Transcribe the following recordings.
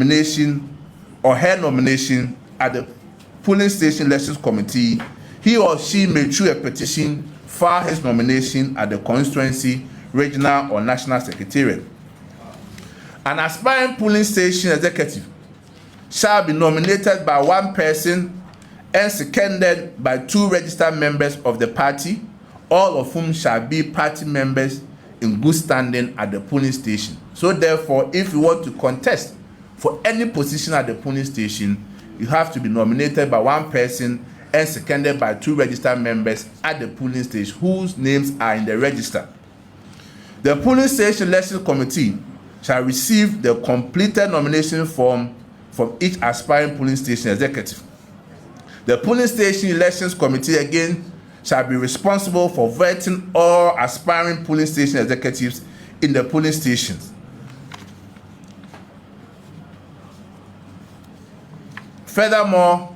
nomination or her nomination at the polling station elections committee, he or she may, through a petition, file his nomination at the constituency, regional, or national secretariat. An aspiring polling station executive shall be nominated by one person and seconded by 2 registered members of the party, all of whom shall be party members in good standing at the polling station. So therefore, if you want to contest for any position at the polling station, you have to be nominated by one person and seconded by 2 registered members at the polling station whose names are in the register. The polling station election committee shall receive the completed nomination form from each aspiring polling station executive. The polling station elections committee again shall be responsible for vetting all aspiring polling station executives in the polling stations. Furthermore,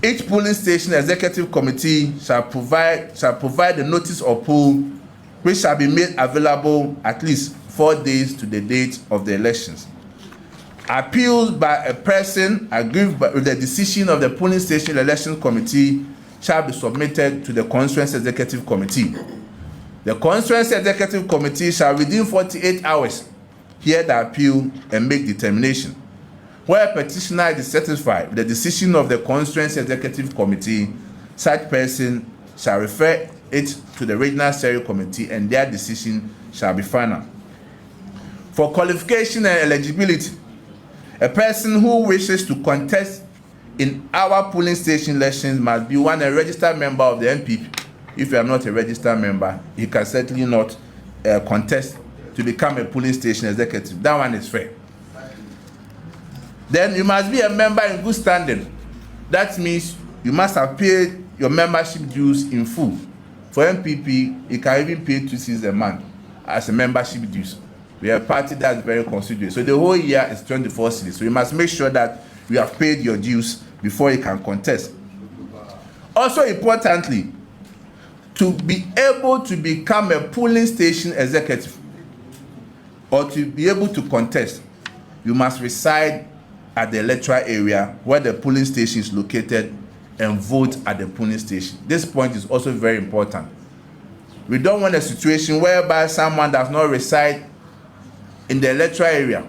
each polling station executive committee shall provide the notice of poll, which shall be made available at least 4 days to the date of the elections. Appeals by a person aggrieved with the decision of the polling station election committee shall be submitted to the constituency executive committee. The constituency executive committee shall within 48 hours hear the appeal and make determination. Where a petitioner is dissatisfied with the decision of the constituency executive committee, such person shall refer it to the regional steering committee and their decision shall be final. For qualification and eligibility, a person who wishes to contest in our polling station elections must be one a registered member of the NPP. If you are not a registered member, you can certainly not contest to become a polling station executive. That one is fair. Then you must be a member in good standing. That means you must have paid your membership dues in full. For NPP, you can even pay 2 cedis a month as a membership dues. We are a party that's very considerate. So the whole year is 24 cedis. So you must make sure that you have paid your dues before you can contest. Also importantly, to be able to become a polling station executive or to be able to contest, you must reside at the electoral area where the polling station is located and vote at the polling station. This point is also very important. We don't want a situation whereby someone does not reside in the electoral area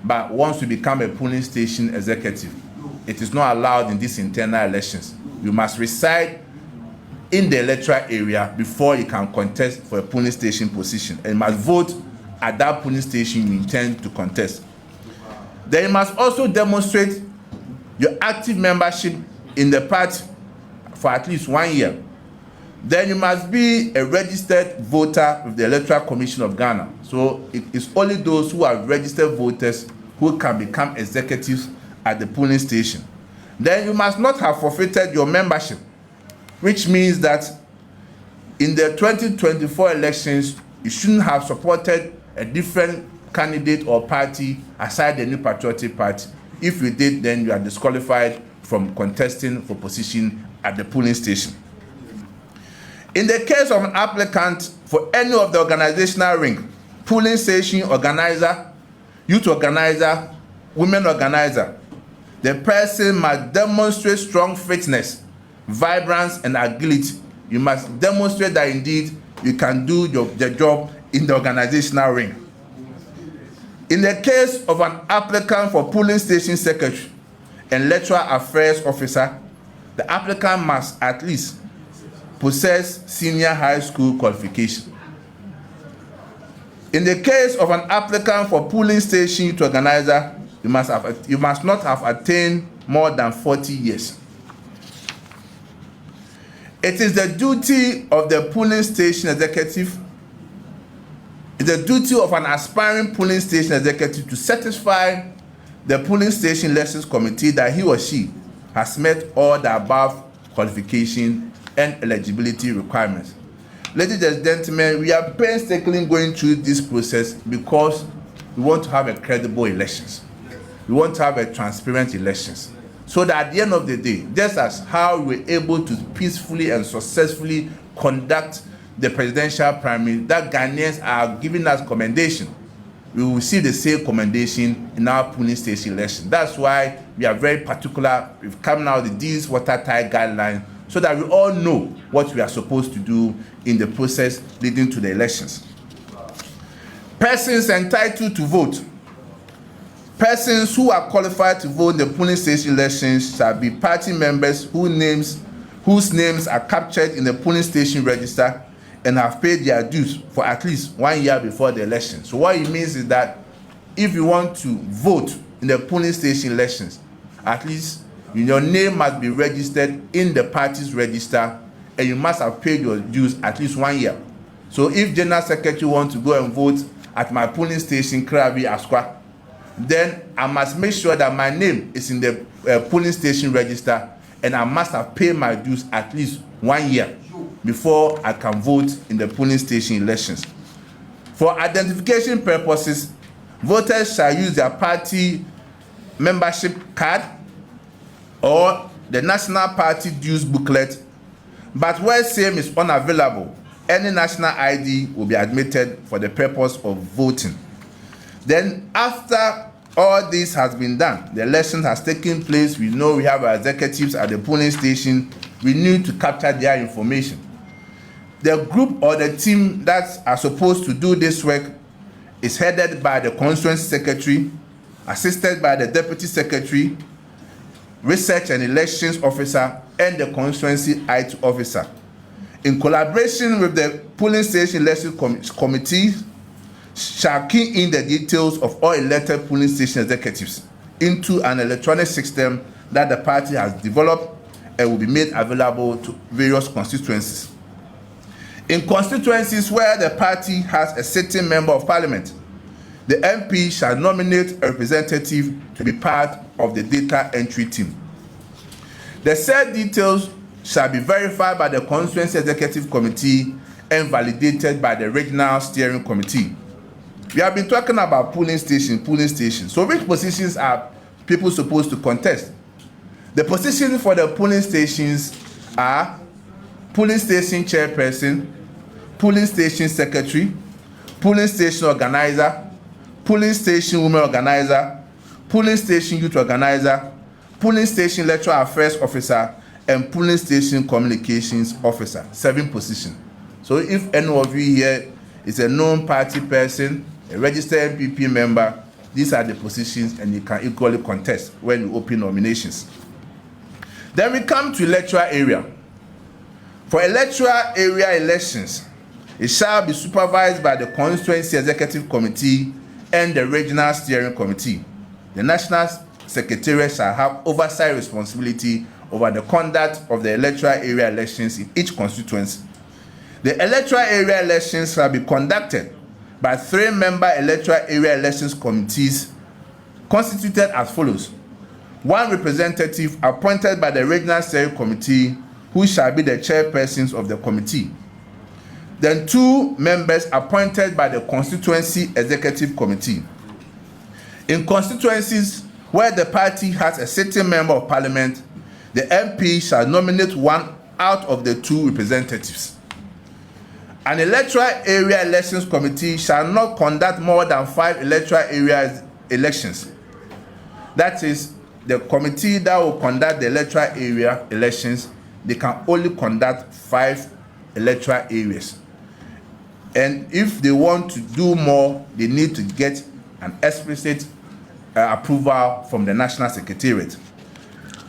but wants to become a polling station executive. It is not allowed in these internal elections. You must reside in the electoral area before you can contest for a polling station position, and must vote at that polling station you intend to contest. Then you must also demonstrate your active membership in the party for at least 1 year. Then you must be a registered voter with the Electoral Commission of Ghana. So it is only those who are registered voters who can become executives at the polling station. Then you must not have forfeited your membership, which means that in the 2024 elections, you shouldn't have supported a different candidate or party aside the New Patriotic Party. If you did, then you are disqualified from contesting for position at the polling station. In the case of an applicant for any of the organizational ring, polling station organizer, youth organizer, women organizer, the person must demonstrate strong fitness, vibrance, and agility. You must demonstrate that indeed you can do the job in the organizational ring. In the case of an applicant for polling station secretary and electoral affairs officer, the applicant must at least possess senior high school qualification. In the case of an applicant for polling station youth organizer, you must not have attained more than 40 years. It is the duty of the polling station executive, it's the duty of an aspiring polling station executive to satisfy the polling station elections committee that he or she has met all the above qualification and eligibility requirements. Ladies and gentlemen, we are painstakingly going through this process because we want to have a credible elections. We want to have a transparent elections. So that at the end of the day, just as how we were able to peacefully and successfully conduct the presidential primary, that Ghanaians are giving us commendation we will see the same commendation in our polling station election. That's why we are very particular. We've come now with these watertight guidelines so that we all know what we are supposed to do in the process leading to the elections. Persons entitled to vote. Persons who are qualified to vote in the polling station elections shall be party members whose names are captured in the polling station register and have paid their dues for at least 1 year before the election. So what it means is that if you want to vote in the polling station elections, at least your name must be registered in the party's register and you must have paid your dues at least 1 year. So if General Secretary wants to go and vote at my polling station, Krabi Asqua, then I must make sure that my name is in the polling station register and I must have paid my dues at least 1 year before I can vote in the polling station elections. For identification purposes, voters shall use their party membership card or the national party dues booklet, but where same is unavailable, any national ID will be admitted for the purpose of voting. Then after all this has been done, the election has taken place, we know we have our executives at the polling station, we need to capture their information. The group or the team that are supposed to do this work is headed by the constituency secretary, assisted by the deputy secretary, research and elections officer, and the constituency IT officer. In collaboration with the polling station election committee, shall key in the details of all elected polling station executives into an electronic system that the party has developed and will be made available to various constituencies. In constituencies where the party has a sitting member of parliament, the MP shall nominate a representative to be part of the data entry team. The said details shall be verified by the constituency executive committee and validated by the regional steering committee. We have been talking about polling station. So which positions are people supposed to contest? The positions for the polling stations are polling station chairperson, polling station secretary, polling station organizer, polling station women organizer, polling station youth organizer, polling station electoral affairs officer, and polling station communications officer. 7 positions. So if any of you here is a known party person, a registered NPP member, these are the positions and you can equally contest when you open nominations. Then we come to electoral area. For electoral area elections, it shall be supervised by the constituency executive committee and the regional steering committee. The national secretariat shall have oversight responsibility over the conduct of the electoral area elections in each constituency. The electoral area elections shall be conducted by 3-member electoral area elections committees constituted as follows: 1 representative appointed by the regional steering committee, who shall be the chairpersons of the committee. Then 2 members appointed by the constituency executive committee. In constituencies where the party has a sitting member of parliament, the MP shall nominate 1 out of the 2 representatives. An electoral area elections committee shall not conduct more than 5 electoral area elections. That is, the committee that will conduct the electoral area elections, they can only conduct 5 electoral areas. And if they want to do more, they need to get an explicit approval from the National Secretariat.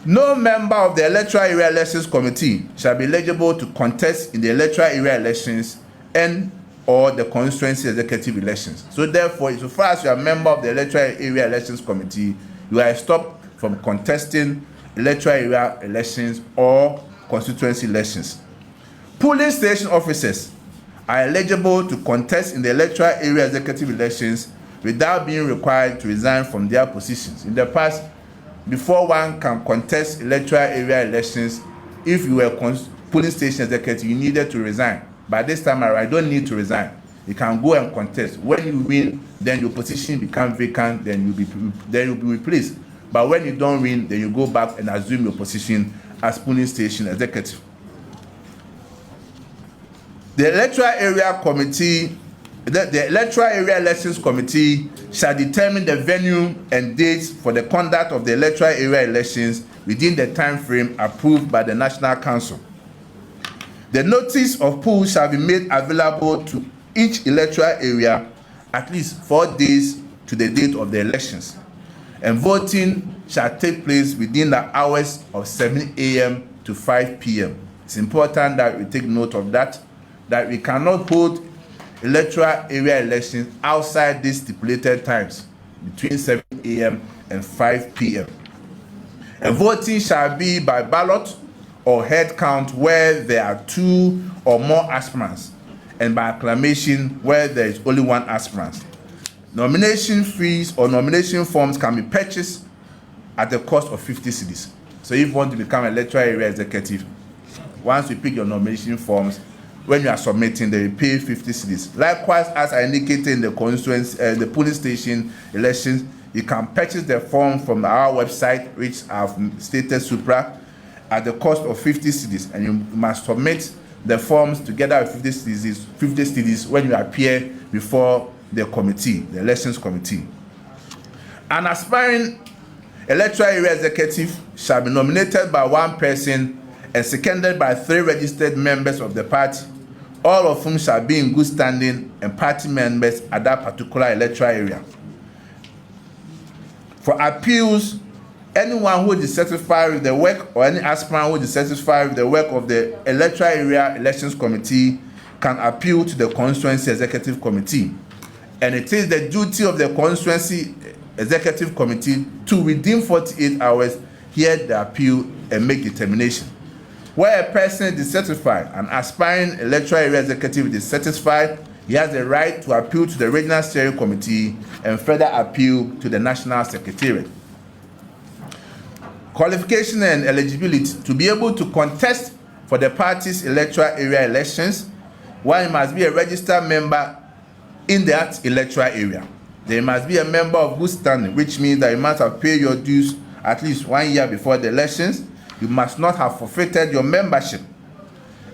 No member of the electoral area elections committee shall be eligible to contest in the electoral area elections and or the constituency executive elections. So therefore, so far as you are a member of the electoral area elections committee, you are stopped from contesting electoral area elections or constituency elections. Polling station officers are eligible to contest in the electoral area executive elections without being required to resign from their positions. In the past, before one can contest electoral area elections, if you were polling station executive, you needed to resign. By this time around, you don't need to resign. You can go and contest. When you win, then your position becomes vacant, then you'll be replaced. But when you don't win, then you go back and assume your position as polling station executive. The electoral area committee The Electoral Area Elections Committee shall determine the venue and dates for the conduct of the electoral area elections within the time frame approved by the National Council. The notice of poll shall be made available to each electoral area at least 4 days to the date of the elections, and voting shall take place within the hours of 7 a.m. to 5 p.m. It's important that we take note of that we cannot hold electoral area elections outside these stipulated times between 7 a.m. and 5 p.m. And voting shall be by ballot or head count where there are 2 or more aspirants, and by acclamation where there is only 1 aspirant. Nomination fees or nomination forms can be purchased at the cost of 50 cedis. So if you want to become an electoral area executive, once you pick your nomination forms, when you are submitting, they will pay 50 cedis. Likewise, as I indicated in the constituency, the polling station elections, you can purchase the form from our website, which I've stated supra, at the cost of 50 cedis, and you must submit the forms together with 50 cedis when you appear before the committee, the elections committee. An aspiring electoral area executive shall be nominated by 1 person and seconded by 3 registered members of the party, all of whom shall be in good standing and party members at that particular electoral area. For appeals, anyone who is dissatisfied with the work or any aspirant who is dissatisfied with the work of the electoral area elections committee can appeal to the constituency executive committee. And it is the duty of the constituency executive committee to, within 48 hours, hear the appeal and make determination. Where a person is dissatisfied, an aspiring electoral area executive is dissatisfied, he has the right to appeal to the regional steering committee and further appeal to the national secretariat. Qualification and eligibility: to be able to contest for the party's electoral area elections, one must be a registered member in that electoral area. There must be a member of good standing, which means that you must have paid your dues at least 1 year before the elections. You must not have forfeited your membership.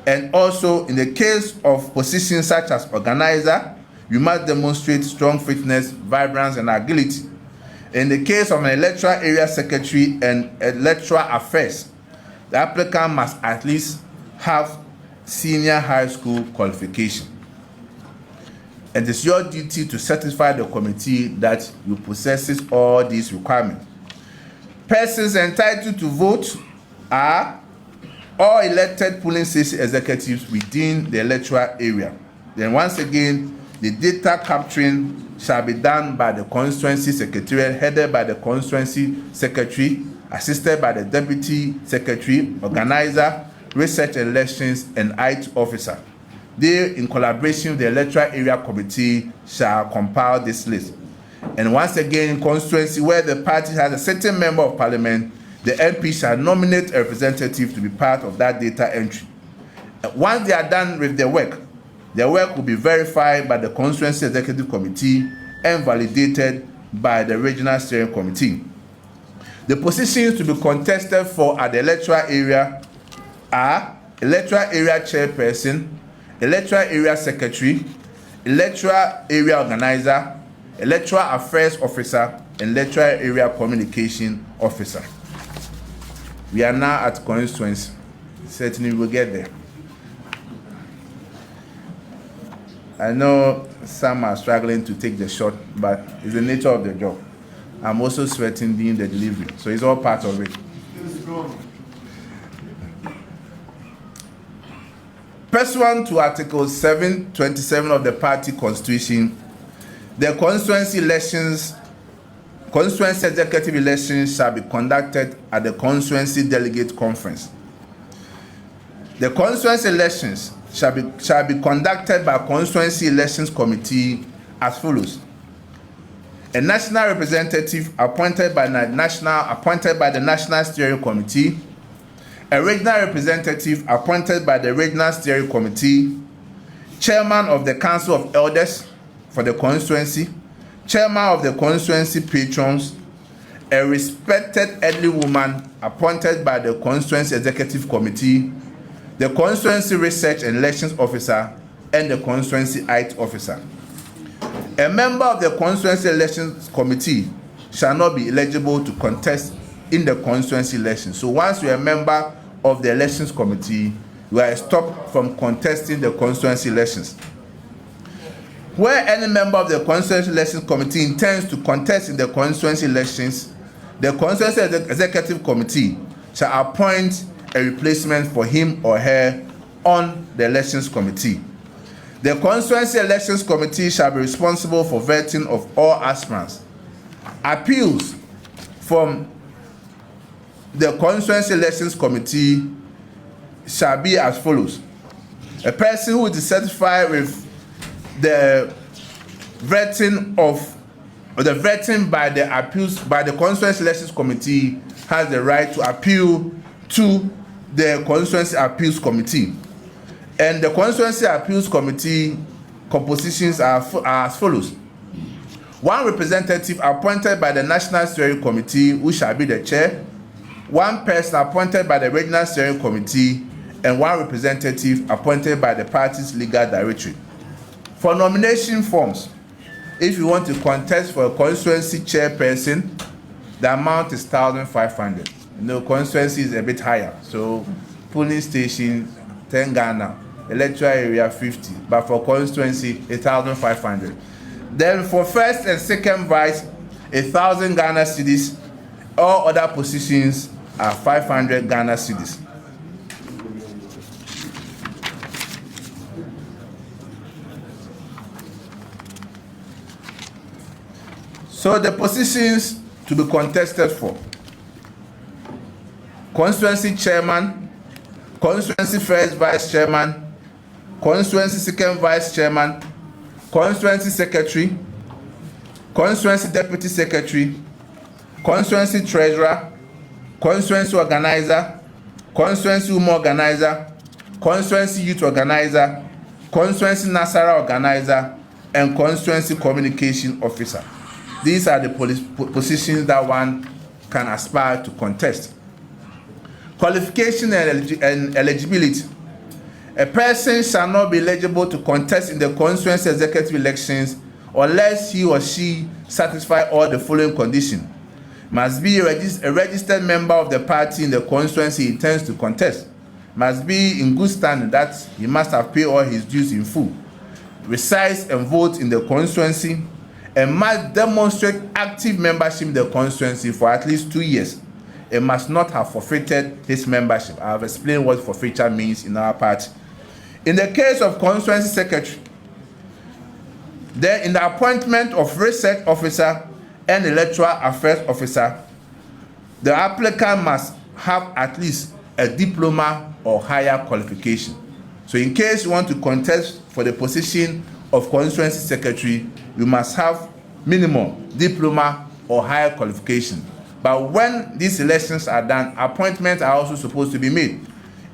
And also, in the case of positions such as organizer, you must demonstrate strong fitness, vibrance, and agility. In the case of an electoral area secretary and electoral affairs, the applicant must at least have senior high school qualification. And it's your duty to satisfy the committee that you possess all these requirements. Persons entitled to vote are all elected polling station executives within the electoral area. Then once again, the data capturing shall be done by the constituency secretariat, headed by the constituency secretary, assisted by the deputy secretary, organizer, research and elections, and IT officer. They, in collaboration with the electoral area committee, shall compile this list. And once again, in constituency where the party has a certain member of parliament, the MP shall nominate a representative to be part of that data entry. Once they are done with their work will be verified by the constituency executive committee and validated by the regional steering committee. The positions to be contested for at the electoral area are electoral area chairperson, electoral area secretary, electoral area organizer, electoral affairs officer, and electoral area communication officer. We are now at constituency. Certainly we will get there. I know some are struggling to take the shot, but it's the nature of the job. I'm also sweating doing the delivery, so it's all part of it. Pursuant to Article 727 of the party constitution, the constituency executive elections shall be conducted at the constituency delegate conference. The constituency elections shall be conducted by constituency elections committee as follows: a national representative appointed by the national steering committee, a regional representative appointed by the regional steering committee, chairman of the council of elders for the constituency, chairman of the constituency patrons, a respected elderly woman appointed by the constituency executive committee, the constituency research and elections officer, and the constituency IT officer. A member of the constituency elections committee shall not be eligible to contest in the constituency election. So once you're a member of the elections committee, you are stopped from contesting the constituency elections. Where any member of the constituency elections committee intends to contest in the constituency elections, the constituency executive committee shall appoint a replacement for him or her on the elections committee. The constituency elections committee shall be responsible for vetting of all aspirants. Appeals from the constituency elections committee shall be as follows. A person who is dissatisfied with the vetting by the appeals by the constituency elections committee has the right to appeal to the constituency appeals committee. And the constituency appeals committee compositions are as follows. One representative appointed by the National Steering Committee, who shall be the chair, one person appointed by the Regional Steering Committee, and one representative appointed by the party's legal directory. For nomination forms, if you want to contest for a constituency chairperson, the amount is 1,500. Constituency is a bit higher, so polling station 10 Ghana, electoral area 50, but for constituency 1,500. Then for first and second vice, 1,000 Ghana cedis. All other positions are 500 Ghana cedis. So the positions to be contested for: constituency chairman, constituency first vice chairman, constituency second vice chairman, constituency secretary, constituency deputy secretary, constituency treasurer, constituency organizer, constituency women organizer, constituency youth organizer, constituency Nasara organizer, and constituency communication officer. These are the positions that one can aspire to contest. Qualification and eligibility. A person shall not be eligible to contest in the constituency executive elections unless he or she satisfy all the following conditions. Must be a registered member of the party in the constituency he intends to contest. Must be in good standing, that he must have paid all his dues in full. Resides and vote in the constituency, and must demonstrate active membership in the constituency for at least 2 years. It must not have forfeited his membership. I have explained what forfeiture means in our party. In the case of constituency secretary, then in the appointment of research officer and electoral affairs officer, the applicant must have at least a diploma or higher qualification. So in case you want to contest for the position of constituency secretary, you must have minimum diploma or higher qualification. But when these elections are done, appointments are also supposed to be made.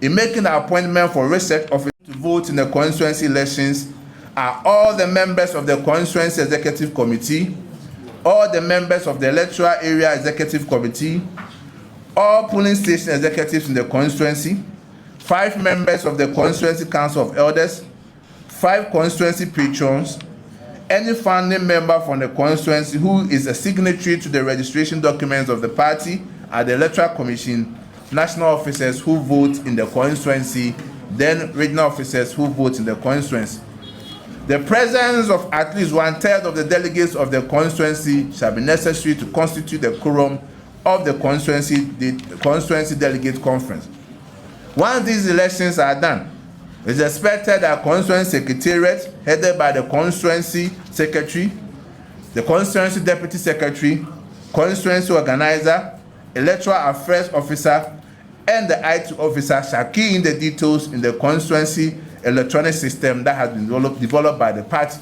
In making the appointment for research officer to vote in the constituency elections are all the members of the constituency executive committee, all the members of the electoral area executive committee, all polling station executives in the constituency, 5 members of the constituency council of elders, 5 constituency patrons, any founding member from the constituency who is a signatory to the registration documents of the party at the electoral commission, national officers who vote in the constituency, then regional officers who vote in the constituency. The presence of at least 1/3 of the delegates of the constituency shall be necessary to constitute the quorum of the constituency delegate conference. Once these elections are done, it is expected that constituency secretariat, headed by the constituency secretary, the constituency deputy secretary, constituency organizer, electoral affairs officer, and the IT officer shall key in the details in the constituency electronic system that has been developed by the party.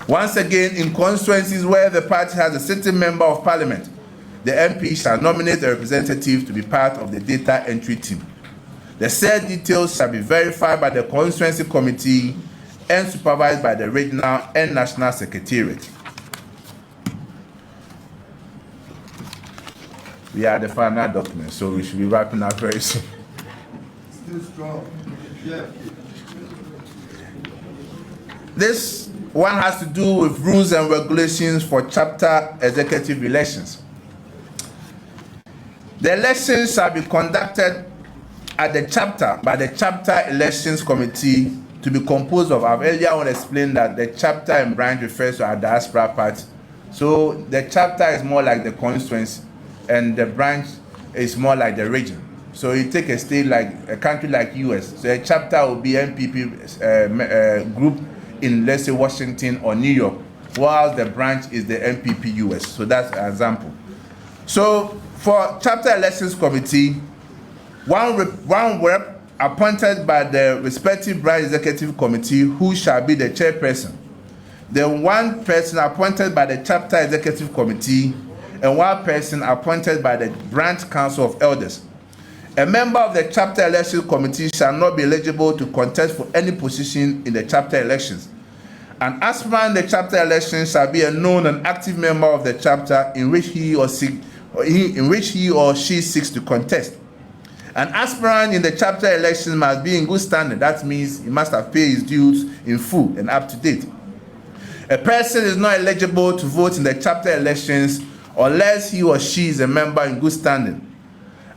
Once again, in constituencies where the party has a sitting member of parliament, the MP shall nominate a representative to be part of the data entry team. The said details shall be verified by the constituency committee and supervised by the regional and national secretariat. We are the final document, so we should be wrapping up very soon. Still strong. Yeah. This one has to do with rules and regulations for chapter executive elections. The elections shall be conducted at the chapter by the chapter elections committee to be composed of. I've earlier on explained that the chapter and branch refers to our diaspora part. So the chapter is more like the constituency and the branch is more like the region. So you take a state like a country like US. So a chapter will be NPP group in, let's say, Washington or New York, while the branch is the NPP US. So that's an example. So for chapter elections committee, one rep appointed by the respective branch executive committee who shall be the chairperson. Then one person appointed by the chapter executive committee and one person appointed by the branch council of elders. A member of the chapter election committee shall not be eligible to contest for any position in the chapter elections. An aspirant in the chapter elections shall be a known and active member of the chapter in which he or she seeks to contest. An aspirant in the chapter elections must be in good standing. That means he must have paid his dues in full and up to date. A person is not eligible to vote in the chapter elections unless he or she is a member in good standing.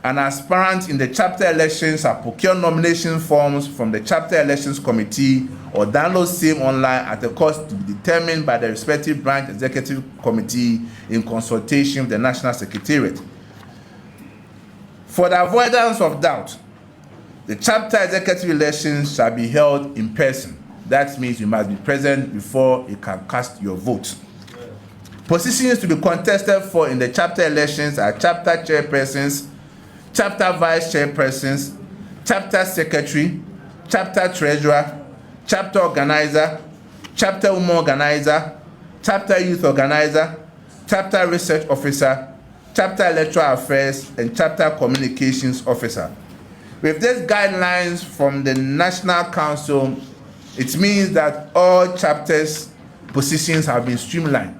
An aspirant in the chapter elections shall procure nomination forms from the chapter elections committee or download same online at a cost to be determined by the respective branch executive committee in consultation with the National Secretariat. For the avoidance of doubt, the chapter executive elections shall be held in person. That means you must be present before you can cast your vote. Positions to be contested for in the chapter elections are chapter chairpersons, chapter vice chairpersons, chapter secretary, chapter treasurer, chapter organizer, chapter woman organizer, chapter youth organizer, chapter research officer, chapter electoral affairs, and chapter communications officer. With these guidelines from the National Council, it means that all chapters positions have been streamlined.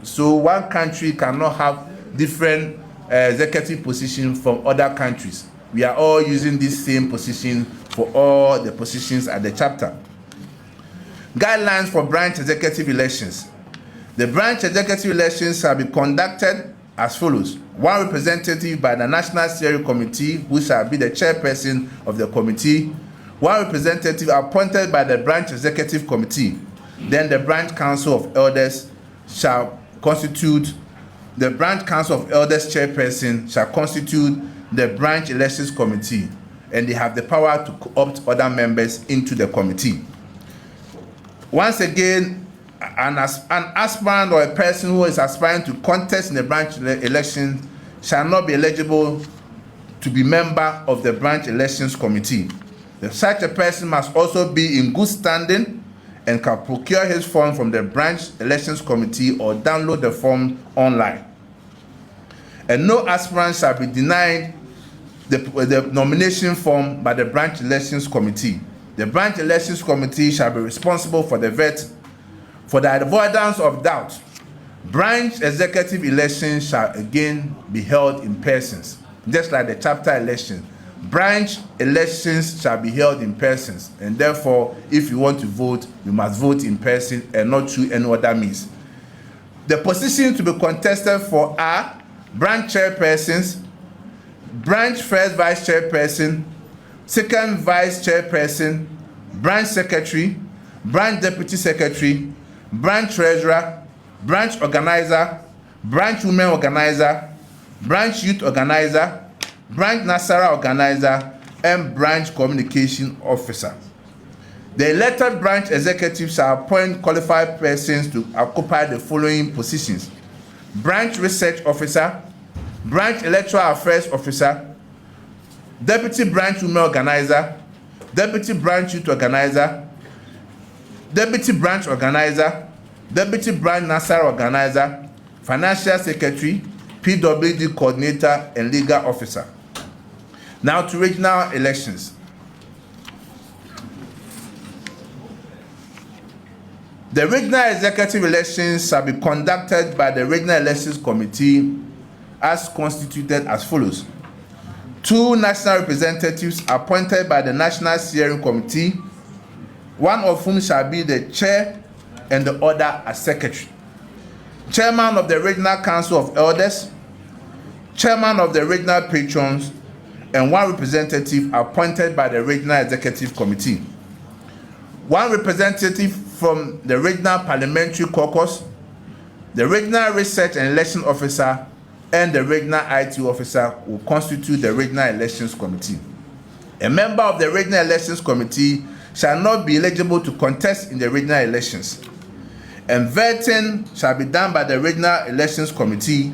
So one country cannot have different executive positions from other countries. We are all using this same position for all the positions at the chapter. Guidelines for branch executive elections. The branch executive elections shall be conducted as follows. One representative by the National Steering Committee, who shall be the chairperson of the committee. One representative appointed by the branch executive committee. Then the branch council of elders shall constitute, the branch council of elders chairperson shall constitute the branch elections committee, and they have the power to opt other members into the committee. Once again, an aspirant or a person who is aspiring to contest in the branch election shall not be eligible to be member of the branch elections committee. Such a person must also be in good standing and can procure his form from the branch elections committee or download the form online. And no aspirant shall be denied the nomination form by the branch elections committee. The branch elections committee shall be responsible for the vet. For the avoidance of doubt, branch executive elections shall again be held in persons, just like the chapter election. Branch elections shall be held in persons, and therefore, if you want to vote, you must vote in person and not through any other means. The positions to be contested for are branch chairpersons, branch first vice chairperson, second vice chairperson, branch secretary, branch deputy secretary, branch treasurer, branch organizer, branch women organizer, branch youth organizer, branch Nasara organizer, and branch communication officer. The elected branch executive shall appoint qualified persons to occupy the following positions: branch research officer, branch electoral affairs officer, deputy branch women organizer, deputy branch youth organizer, deputy branch organizer, deputy branch Nasara organizer, financial secretary, PWD coordinator, and legal officer. Now to regional elections. The regional executive elections shall be conducted by the Regional Elections Committee as constituted as follows. 2 national representatives appointed by the National Steering Committee, one of whom shall be the chair and the other as secretary. Chairman of the Regional Council of Elders, chairman of the regional patrons, and one representative appointed by the Regional Executive Committee. One representative from the Regional Parliamentary Caucus, the Regional Research and Election Officer, and the Regional IT Officer will constitute the Regional Elections Committee. A member of the Regional Elections Committee shall not be eligible to contest in the regional elections, and vetting shall be done by the Regional Elections Committee.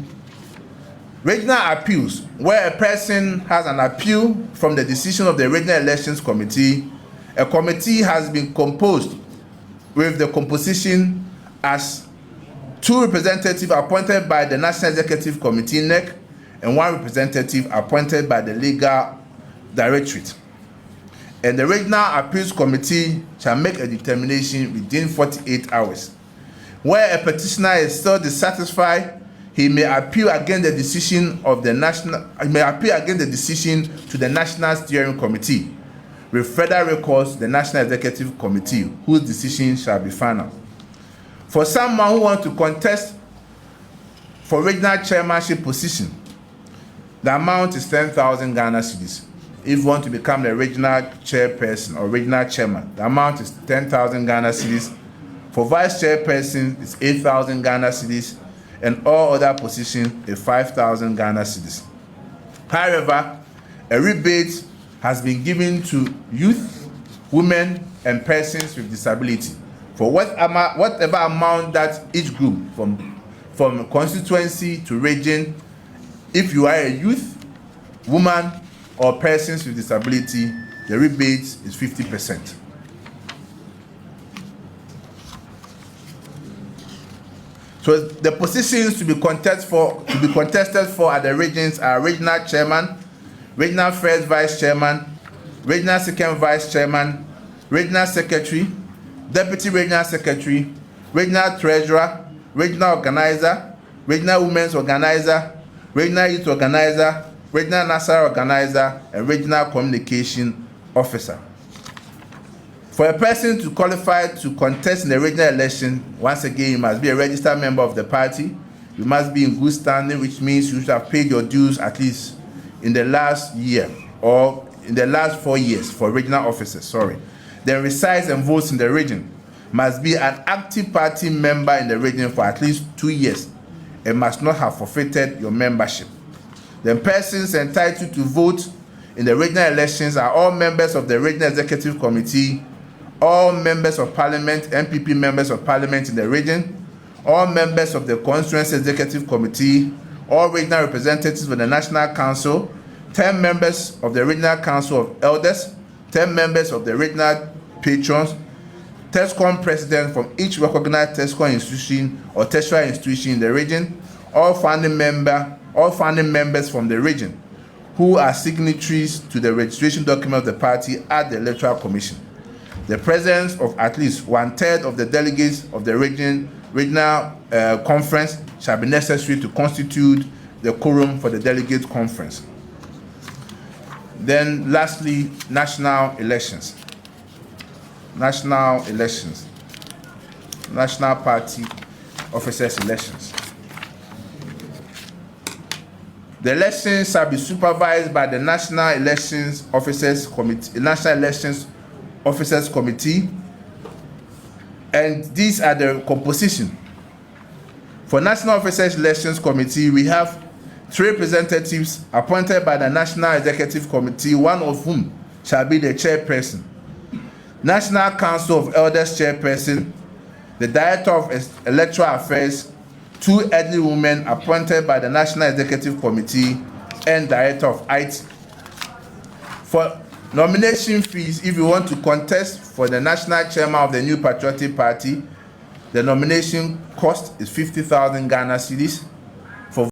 Regional appeals, where a person has an appeal from the decision of the Regional Elections Committee, a committee has been composed with the composition as 2 representatives appointed by the National Executive Committee (NEC) and 1 representative appointed by the Legal Directorate. And the Regional Appeals Committee shall make a determination within 48 hours. Where a petitioner is still dissatisfied, he may appeal against the decision of the decision to the National Steering Committee, with further recourse to the National Executive Committee, whose decision shall be final. For someone who wants to contest for regional chairmanship position, the amount is 10,000 Ghana cedis. If you want to become the regional chairperson or regional chairman, the amount is 10,000 Ghana cedis. For vice chairperson, it's 8,000 Ghana cedis, and all other positions is 5,000 Ghana cedis. However, a rebate has been given to youth, women, and persons with disability for whatever amount that each group, from constituency to region. If you are a youth, woman, or persons with disability, the rebate is 50%. So the positions to be contested for at the regions are regional chairman, regional first vice chairman, regional second vice chairman, regional secretary, deputy regional secretary, regional treasurer, regional organizer, regional women's organizer, regional youth organizer, regional national organizer, and regional communication officer. For a person to qualify to contest in the regional election, once again, you must be a registered member of the party. You must be in good standing, which means you should have paid your dues at least in the last year or in the last 4 years for regional officers, Then resides and votes in the region. Must be an active party member in the region for at least 2 years and must not have forfeited your membership. The persons entitled to vote in the regional elections are all members of the Regional Executive Committee, all members of Parliament, NPP members of Parliament in the region, all members of the Constituency Executive Committee, all regional representatives of the National Council, 10 members of the Regional Council of Elders, 10 members of the regional patrons, TESCOM president from each recognized TESCOM institution or tertiary institution in the region, all founding members from the region who are signatories to the registration document of the party at the Electoral Commission. The presence of at least 1/3 of the delegates of the regional conference shall be necessary to constitute the quorum for the delegate conference. Then lastly, national elections. National party officers elections. The elections shall be supervised by the National Elections Officers Committee, and these are the composition. For National Officers Elections Committee, we have 3 representatives appointed by the National Executive Committee, one of whom shall be the chairperson. National Council of Elders chairperson, the Director of Electoral Affairs, 2 elderly women appointed by the National Executive Committee, and Director of IT. For nomination fees, if you want to contest for the national chairman of the New Patriotic Party, the nomination cost is 50,000 Ghana cedis.